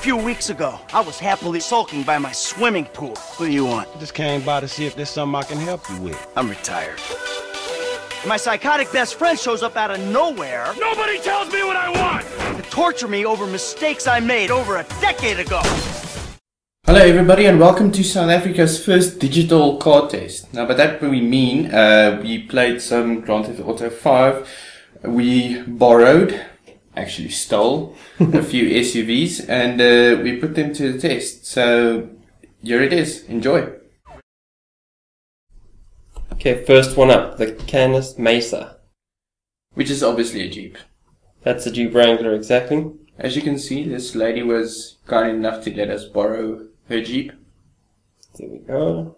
few weeks ago, I was happily sulking by my swimming pool. What do you want? Just came by to see if there's something I can help you with. I'm retired. My psychotic best friend shows up out of nowhere. Nobody tells me what I want! To torture me over mistakes I made over a decade ago. Hello everybody and welcome to South Africa's first digital car test. Now by that we mean we played some Grand Theft Auto 5, we borrowed, actually stole, a few SUVs and we put them to the test. So here it is, enjoy. Okay, first one up, the Canis Mesa. Which is obviously a Jeep. That's the Jeep Wrangler, exactly. As you can see, this lady was kind enough to let us borrow her Jeep. There we go.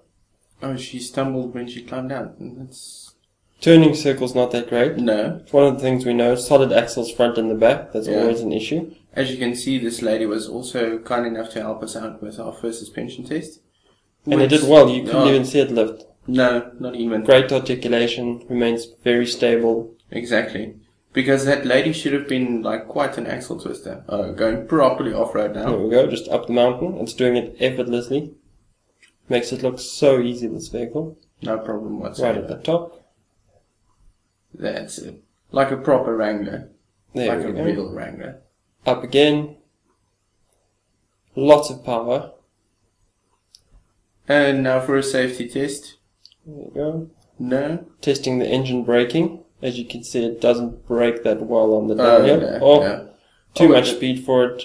Oh, she stumbled when she climbed out. That's... Turning circle's not that great. No. It's one of the things we know. Solid axles front and the back. That's Yeah. always an issue. As you can see, this lady was also kind enough to help us out with our first suspension test. And it did well. You couldn't even see it lift. No, not even. Great articulation. Remains very stable. Exactly. Because that lady should have been like quite an axle twister. Going properly off-road now. There we go. Just up the mountain. It's doing it effortlessly. Makes it look so easy, this vehicle. No problem whatsoever. Right at the top. That's it. Like a proper Wrangler. There Like we a go. real Wrangler. Up again. Lots of power. And now for a safety test. There we go. No. Testing the engine braking. As you can see, it doesn't brake that well on the downhill. Yeah. Too much speed for it.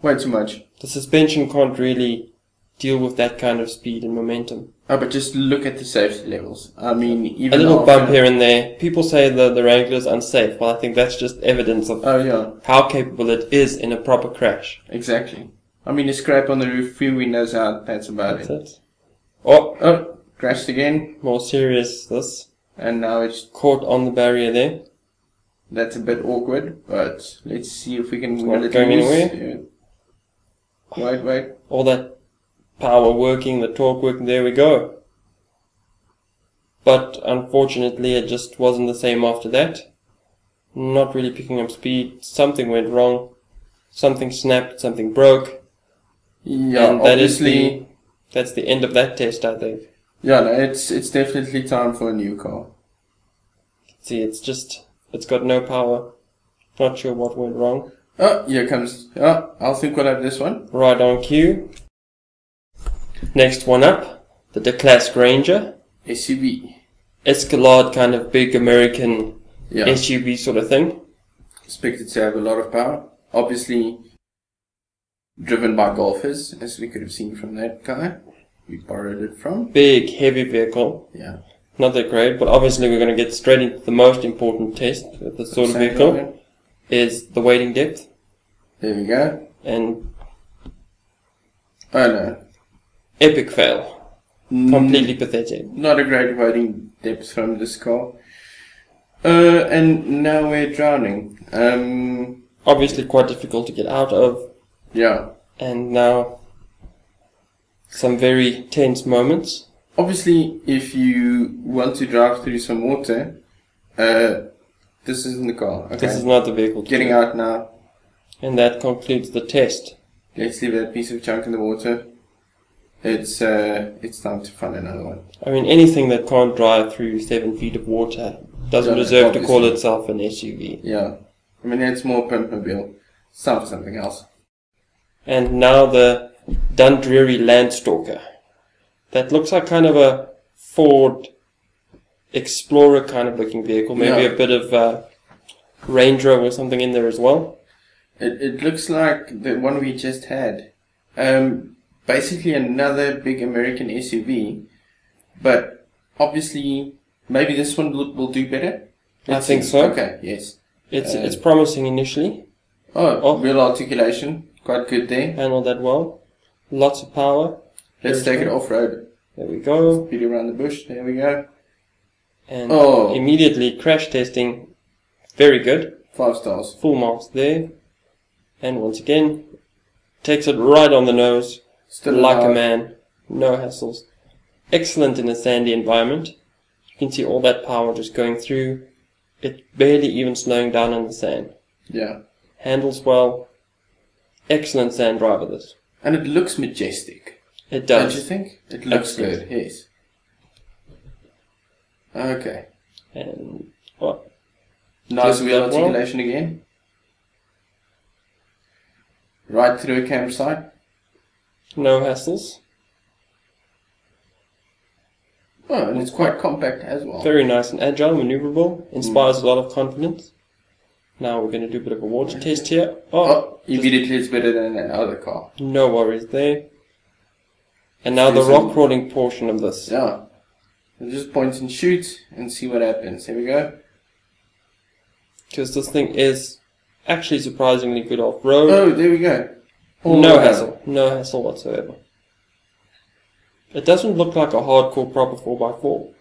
Way too much. The suspension can't really deal with that kind of speed and momentum. Oh, but just look at the safety levels. I mean, even A little after- bump here and there. People say the Wrangler's unsafe. Well, I think that's just evidence of Oh yeah, how capable it is in a proper crash. exactly. I mean, a scrape on the roof, few windows out, that's about That's it. it. Oh, Oh, crashed again, more serious this. and now it's... Caught on the barrier there. That's a bit awkward, but let's see if we can It's wiggle not it going loose. anywhere. Yeah. Wait. All that power working, the torque working, there we go. But unfortunately it just wasn't the same after that. Not really picking up speed, something went wrong, something snapped, something broke, Yeah, and that is obviously... that's the end of that test, I think. Yeah, no, it's definitely time for a new car. See, it's got no power, not sure what went wrong. Oh, here comes... Oh, I think we'll have this one. Right on cue. Next one up, the Declasse Granger. SUV. Escalade kind of big American Yeah. SUV sort of thing. Expected to have a lot of power. Obviously, driven by golfers, as we could have seen from that guy we borrowed it from. Big, heavy vehicle. Yeah. Not that great, but obviously we're going to get straight into the most important test with this sort of Same vehicle, line. is the wading depth. There we go. And Oh no. epic fail. Completely pathetic. Not a great wading depth from this car. And now we're drowning. Obviously quite difficult to get out of. Yeah. And now some very tense moments. Obviously, if you want to drive through some water, this isn't the car. Okay. This is not the vehicle. to Getting do. out now. And that concludes the test. Let's leave that piece of junk in the water. It's time to find another one. I mean, anything that can't drive through 7 feet of water doesn't Yeah, deserve to call obviously. itself an SUV. Yeah. I mean, it's more pimpmobile. It's time for something else. And now the Dundreary Landstalker. That looks like kind of a Ford Explorer kind of looking vehicle. Maybe Yeah. a bit of Range Rover or something in there as well. It looks like the one we just had. Basically another big American SUV. But obviously, maybe this one will do better. I Let's think see. so. Okay, yes. It's promising initially. Oh, real articulation. Quite good there. Handled that well. Lots of power. Let's take it off-road. There we go. Speed around the bush. There we go. And Oh. immediately crash testing. Very good. 5 stars. Full marks there. And once again, takes it right on the nose. Still Like a alive. man. No hassles. Excellent in a sandy environment. You can see all that power just going through. It barely even slowing down in the sand. Yeah. Handles well. excellent sand driver, this. And it looks majestic. It does. Don't you think? It looks Absolutely. good, yes. Okay. And what? Nice Does wheel that well? articulation again. Right through a campsite. No hassles. Oh, and it's quite compact as well. Very nice and agile, maneuverable. Inspires a lot of confidence. Now we're going to do a bit of a water test here. Oh, immediately it's better than that other car. No worries there. And now the rock crawling portion of this. Yeah. So just point and shoot and see what happens. Here we go. Because this thing is actually surprisingly good off-road. Oh, there we go. No hassle. No hassle whatsoever. It doesn't look like a hardcore proper 4x4.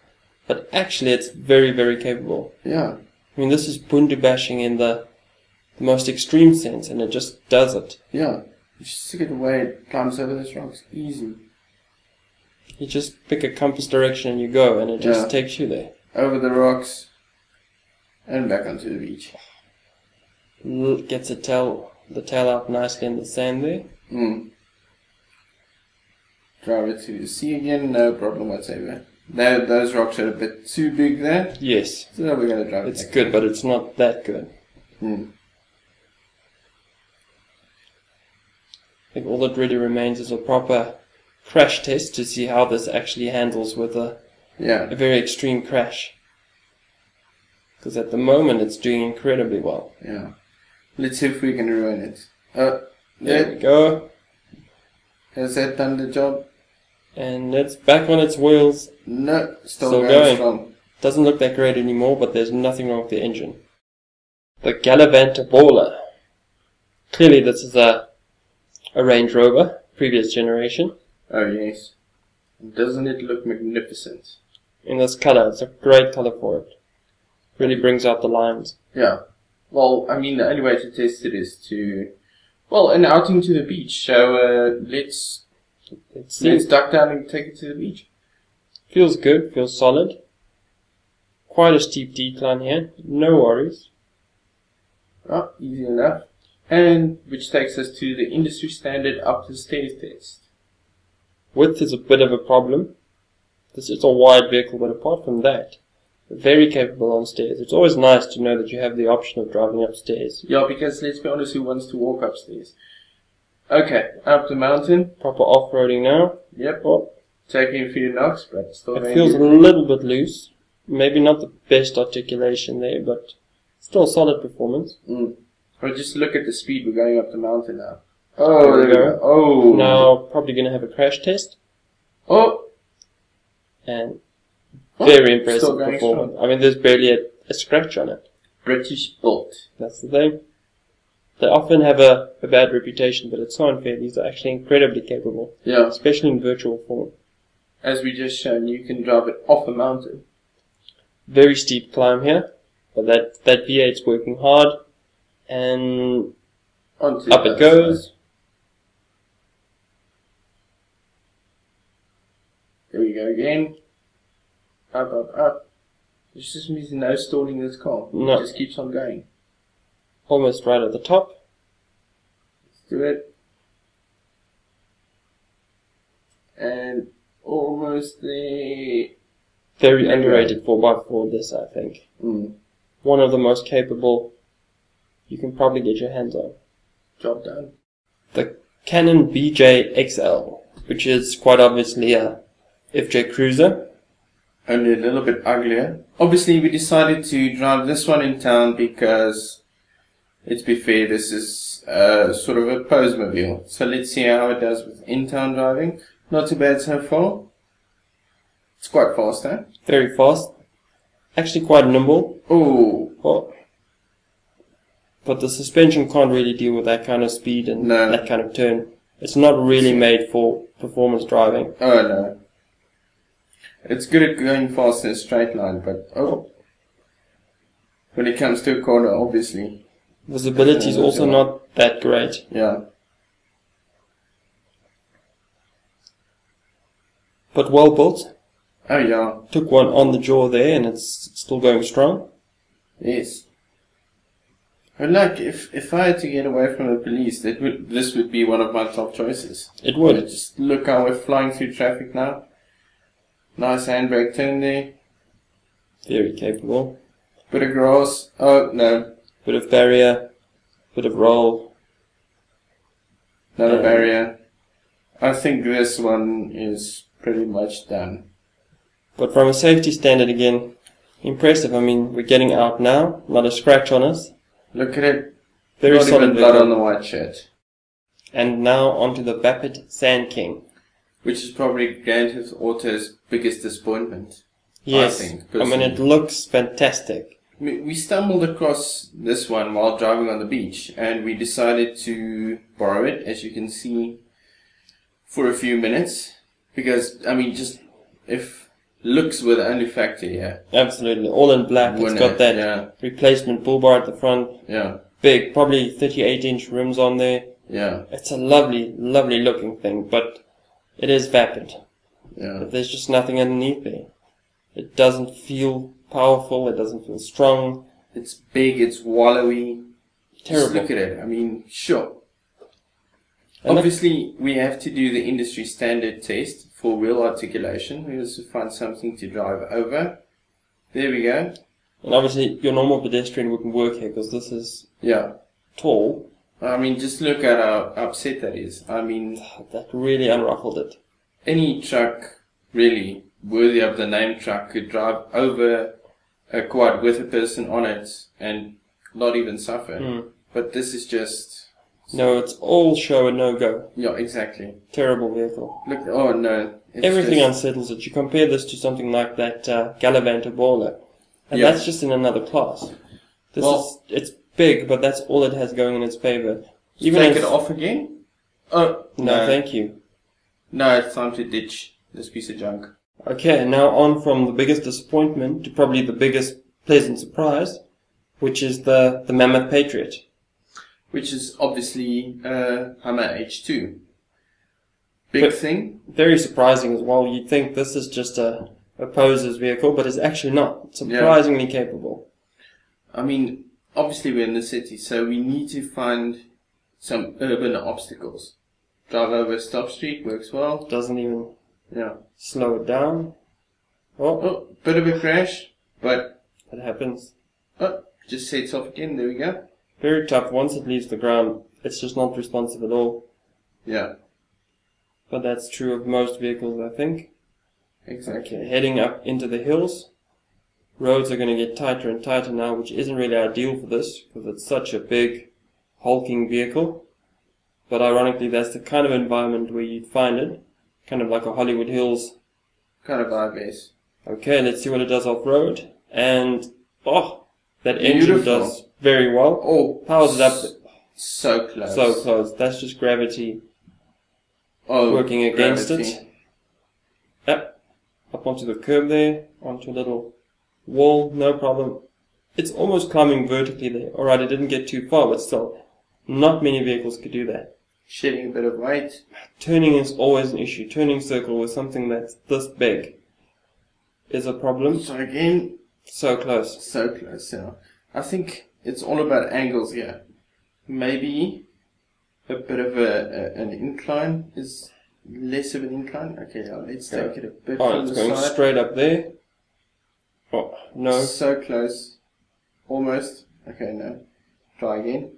But actually it's very, very capable. Yeah. I mean, this is bundu bashing in the most extreme sense, and it just does it. Yeah. You just stick it away, it climbs over those rocks. Easy. You just pick a compass direction and you go, and it just takes you there. Over the rocks. And back onto the beach. Gets the tail out nicely in the sand there. Drive it to the sea again, no problem whatsoever. Those rocks are a bit too big there. Yes. So we're going to drive it. It's good, but it's not that good. I think all that really remains is a proper crash test to see how this actually handles with a very extreme crash. Because at the moment it's doing incredibly well. Yeah. Let's see if we can ruin it. There we go. Has that done the job? And it's back on its wheels. No, still going strong. Doesn't look that great anymore, but there's nothing wrong with the engine. The Gallivanter Baller. Clearly this is a Range Rover, previous generation. Oh yes. Doesn't it look magnificent? In this colour, it's a great colour for it. Really brings out the lines. Yeah. Well, I mean, the only way to test it is to... Well, an outing to the beach. So, let's duck down and take it to the beach. Feels good, feels solid. Quite a steep decline here. No worries. Oh, easy enough. And which takes us to the industry standard up the stairs test. Width is a bit of a problem. This is a wide vehicle, but apart from that, very capable on stairs. It's always nice to know that you have the option of driving upstairs. Yeah, because let's be honest, who wants to walk upstairs? Okay, up the mountain. Proper off-roading now. Yep. Oh. Taking a few knocks, but still it feels a little bit loose. Maybe not the best articulation there, but still solid performance. But just look at the speed we're going up the mountain now. Oh, there we go. Oh. Now, probably going to have a crash test. Oh. And very impressive performance. Strong. I mean, there's barely a scratch on it. British built. That's the thing. They often have a bad reputation, but it's so unfair. These are actually incredibly capable. Yeah. Especially in virtual form. As we just shown, you can drive it off a mountain. Very steep climb here. But that V8's working hard. And up it goes. Side. There we go again. Up, up, up. There's just no stalling this car. No. It just keeps on going. Almost right at the top. Let's do it. And almost there. Very underrated 4x4 this, I think. One of the most capable you can probably get your hands on. Job done. The Canon BJ XL, which is quite obviously a FJ Cruiser. Only a little bit uglier. Obviously we decided to drive this one in town because, let's be fair, this is sort of a posemobile. So let's see how it does with in-town driving. Not too bad so far. It's quite fast, eh? Very fast. Actually quite nimble. Oh. But the suspension can't really deal with that kind of speed and No. that kind of turn. It's not really made for performance driving. Oh no. It's good at going fast in a straight line, but when it comes to a corner, obviously. Visibility is also not that great. Yeah. But well built. Oh yeah. Took one on the jaw there and it's still going strong. Yes. But like, if I had to get away from the police, this would be one of my top choices. It would. Just look how we're flying through traffic now. Nice handbrake turn there. Very capable. Bit of grass. Oh, no. Bit of barrier. Bit of roll. Another barrier. I think this one is pretty much done. But from a safety standard again, impressive. I mean, we're getting out now. Not a scratch on us. Look at it. Very Not solid even blood vehicle. on the white shirt. And now onto the Vapid Sandking. Which is probably Grand Theft Auto's biggest disappointment. Yes. I think, I mean, it looks fantastic. We stumbled across this one while driving on the beach, and we decided to borrow it, as you can see, for a few minutes. Because, I mean, just if looks were the only factor here. Absolutely. All in black. It's got that replacement bull bar at the front. Yeah. Big, probably 38-inch rims on there. Yeah. It's a lovely, lovely looking thing, but it is vapid. Yeah. But there's just nothing underneath there. It doesn't feel powerful. It doesn't feel strong. It's big. It's wallowy. Terrible. Just look at it. I mean, sure. And obviously, we have to do the industry standard test for wheel articulation. We also find something to drive over. There we go. And obviously, your normal pedestrian wouldn't work here because this is tall. I mean, just look at how upset that is. I mean, that really unruffled it. Any truck, really, worthy of the name truck could drive over a quad with a person on it and not even suffer. But this is just... No, it's all show and no go. Yeah, exactly. Terrible vehicle. Look, oh no. Everything unsettles it. You compare this to something like that Gallivanter Baller, and that's just in another class. It's big, but that's all it has going in its favor. Even take it off again? Oh, no, thank you. No, it's time to ditch this piece of junk. Okay, now on from the biggest disappointment to probably the biggest pleasant surprise, which is the Mammoth Patriot. Which is obviously Hummer H2. Big thing. Very surprising as well. You'd think this is just a poser's vehicle, but it's actually not. Surprisingly capable. I mean, obviously we're in the city, so we need to find some urban obstacles. Drive over a stop street works well. Doesn't even slow it down. Oh, bit of a crash, but... It happens. Oh, just sets off again, there we go. Very tough. Once it leaves the ground, it's just not responsive at all. Yeah. But that's true of most vehicles, I think. Exactly. Okay, heading up into the hills. Roads are going to get tighter and tighter now, which isn't really ideal for this, because it's such a big, hulking vehicle. But ironically, that's the kind of environment where you'd find it. Kind of like a Hollywood Hills. Kind of vibe base. Okay, let's see what it does off-road. And, that engine does very well. Oh, powers it up. So close. So close. That's just gravity working against it. Yep. Up onto the curb there, onto a little wall, no problem. It's almost climbing vertically there. Alright, it didn't get too far, but still, not many vehicles could do that. Shedding a bit of weight. Turning is always an issue. Turning circle with something that's this big is a problem. So again... So close. So close, yeah. I think it's all about angles here. Maybe a bit of an incline is less of an incline. Okay, let's take it a bit from the side. It's going straight up there. Oh, no. So close. Almost. Okay, no. Try again.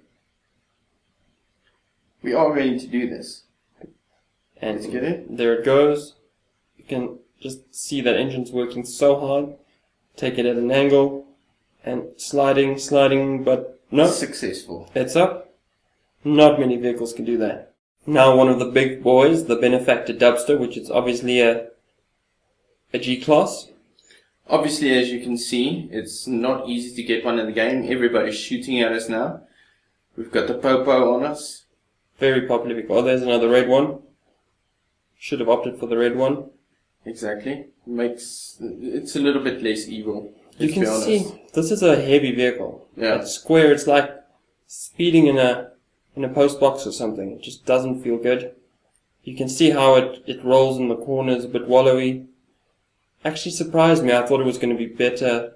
We are going to do this. And let's get it. There it goes. You can just see that engine's working so hard. Take it at an angle. And sliding, but no. Successful. It's up. Not many vehicles can do that. Now one of the big boys, the Benefactor Dubsta, which is obviously a G-Class. Obviously, as you can see, it's not easy to get one in the game. Everybody's shooting at us now. We've got the Popo on us. Very popular vehicle. Oh, there's another red one. Should have opted for the red one. Exactly. It's a little bit less evil. You can see, this is a heavy vehicle. Yeah. It's square, it's like speeding in a post box or something. It just doesn't feel good. You can see how it rolls in the corners, a bit wallowy. Actually surprised me. I thought it was going to be better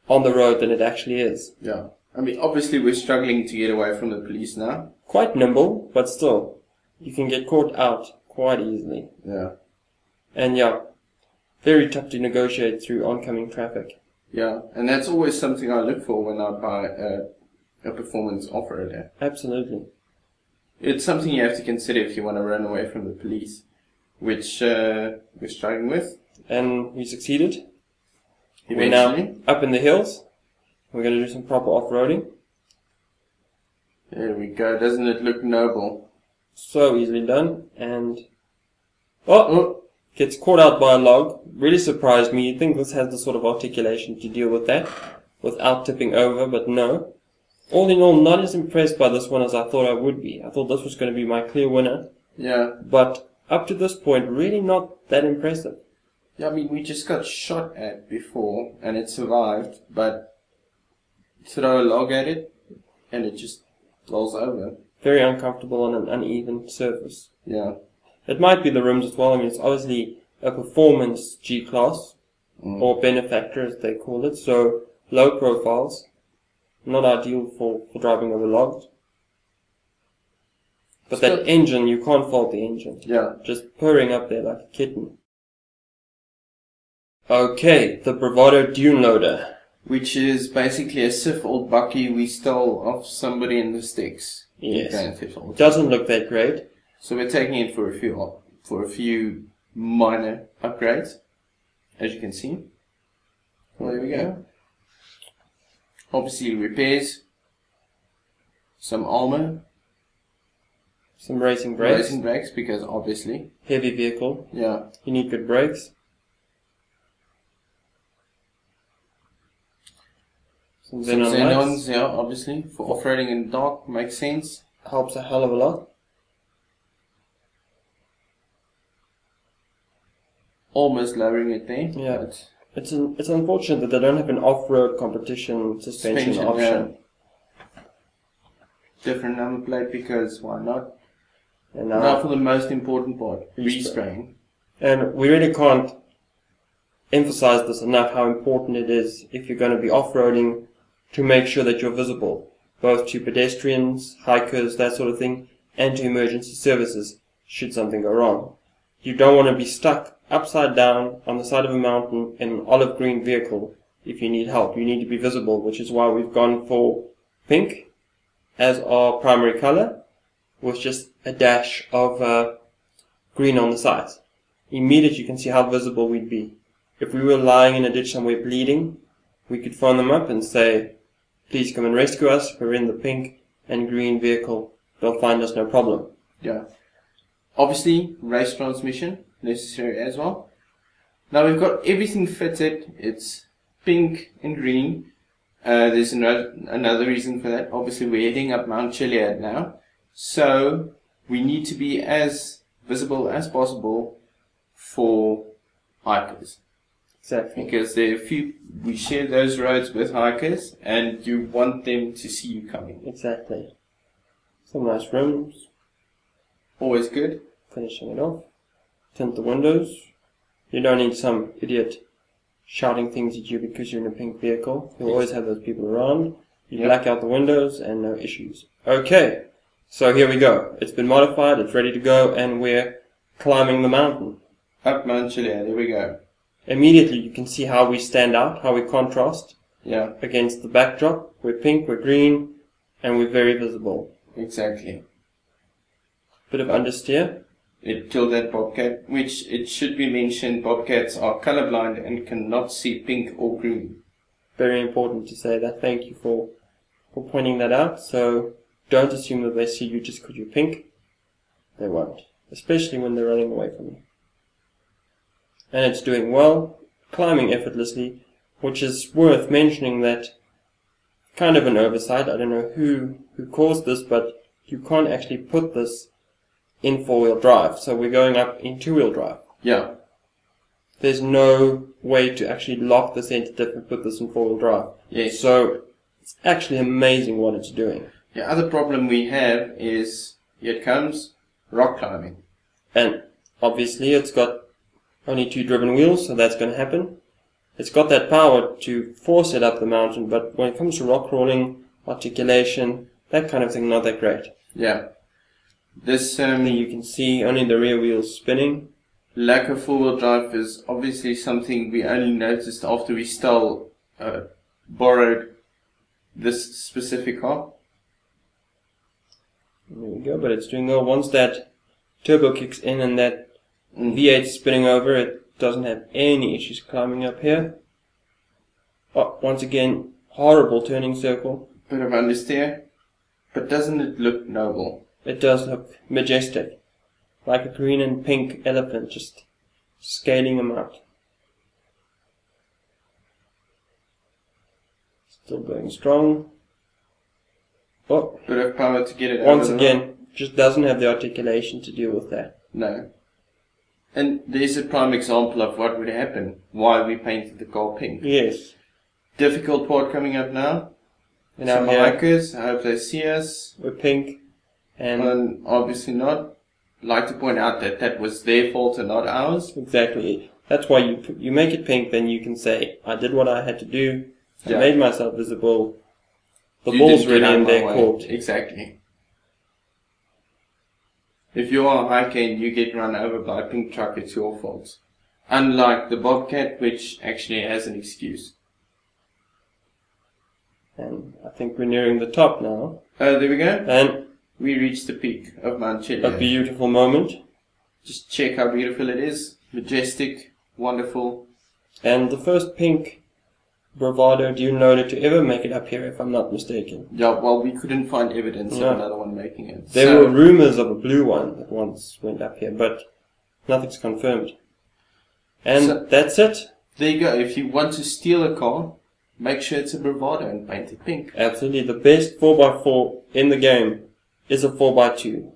on the road than it actually is. Yeah. I mean, obviously we're struggling to get away from the police now. Quite nimble, but still, you can get caught out quite easily. Yeah. And yeah, very tough to negotiate through oncoming traffic. Yeah, and that's always something I look for when I buy a performance off-roader. Absolutely. It's something you have to consider if you want to run away from the police, which we're struggling with. And we succeeded. Eventually. We're now up in the hills. We're going to do some proper off-roading. There we go. Doesn't it look noble? So easily done. And gets caught out by a log. Really surprised me. You'd think this has the sort of articulation to deal with that without tipping over, but no. All in all, not as impressed by this one as I thought I would be. I thought this was going to be my clear winner. Yeah. But up to this point, really not that impressive. Yeah, I mean, we just got shot at before, and it survived, but throw a log at it, and it just rolls over. Very uncomfortable on an uneven surface. Yeah. It might be the rims as well. I mean, it's obviously a performance G-Class, or Benefactor as they call it, so low profiles. Not ideal for driving over logs. But Still, that engine, you can't fault the engine. Yeah. Just purring up there like a kitten. Okay, the Bravado Duneloader. Which is basically a stiff old bucky we stole off somebody in the sticks. Yes. It Doesn't look that great. So we're taking it for a few minor upgrades, as you can see. Well, there we go. Obviously repairs, some armor, Some racing brakes. racing brakes, because obviously, Heavy vehicle. yeah, You need good brakes. Some some xenon xenons, lights. yeah, obviously, for off-roading in the dark, makes sense. Helps a hell of a lot. Almost lowering it there. Yeah. But It's unfortunate that they don't have an off-road competition suspension option. yeah. Different number plate, because why not? And Now for the most important part, Respray. respraying. And we really can't emphasize this enough, how important it is if you're going to be off-roading to make sure that you're visible, both to pedestrians, hikers, that sort of thing, and to emergency services, should something go wrong. You don't want to be stuck upside down on the side of a mountain in an olive green vehicle if you need help. You need to be visible, which is why we've gone for pink as our primary color, with just a dash of green on the sides. Immediately you can see how visible we'd be. If we were lying in a ditch somewhere bleeding, we could phone them up and say, please come and rescue us, we're in the pink and green vehicle. They'll find us no problem. Yeah. Obviously, race transmission, necessary as well. Now we've got everything fitted. It's pink and green. There's another reason for that. Obviously, we're heading up Mount Chiliad now. So, we need to be as visible as possible for hikers. Exactly. Because there are we share those roads with hikers, and you want them to see you coming. Exactly. Some nice rims. Always good. Finishing it off. Tint the windows. You don't need some idiot shouting things at you because you're in a pink vehicle. You'll always have those people around. You black out the windows and no issues. Okay, so here we go. It's been modified, it's ready to go, and we're climbing the mountain. Up Mount Chiliad, there we go. Immediately you can see how we stand out, how we contrast against the backdrop. We're pink, we're green, and we're very visible. Exactly. Bit of understeer. It killed that bobcat, which it should be mentioned, bobcats are colorblind and cannot see pink or green. Very important to say that. Thank you for pointing that out. So don't assume that they see you just because you're pink. They won't. Especially when they're running away from you. And it's doing well, climbing effortlessly, which is worth mentioning that kind of an oversight. I don't know who caused this, but you can't actually put this in four-wheel drive. So we're going up in two-wheel drive. Yeah. There's no way to actually lock the center diff and put this in four-wheel drive. Yes. So it's actually amazing what it's doing. The other problem we have is, here it comes, rock climbing. And obviously it's got only 2 driven wheels, so that's going to happen. It's got that power to force it up the mountain, but when it comes to rock crawling, articulation, that kind of thing, not that great. Yeah. This You can see only the rear wheels spinning. lack of four-wheel drive is obviously something we only noticed after we borrowed this specific car. There we go, but it's doing well. Once that turbo kicks in and that V8 spinning over, it doesn't have any issues climbing up here. Oh, once again, horrible turning circle. Bit of understeer, but doesn't it look noble? It does look majestic, like a green and pink elephant, just scaling them out. Still going strong. Oh, Bit of power to get it once over the again, road. just doesn't have the articulation to deal with that. No. And there's a prime example of what would happen, why we painted the car pink. Yes. Difficult part coming up now. And Some now here, hikers, I hope they see us. we're pink. And Obviously not. Like to point out that that was their fault and not ours. exactly. That's why you make it pink, then you can say, I did what I had to do. I Yeah. made myself visible. The You ball's didn't get really out in my their way. court. Exactly. If you are a hiker and you get run over by a pink truck, it's your fault. Unlike the Bobcat, which actually has an excuse. And I think we're nearing the top now. Oh, there we go. And We reached the peak of Mount Chile. a beautiful moment. Just check how beautiful it is. Majestic, wonderful. And the first pink Bravado Duneloader to ever make it up here, if I'm not mistaken. Yeah, well, we couldn't find evidence No. of another one making it. There were rumors of a blue one that once went up here, but nothing's confirmed. And that's it. There you go. If you want to steal a car, make sure it's a Bravado and paint it pink. Absolutely. The best 4x4 in the game is a 4x2.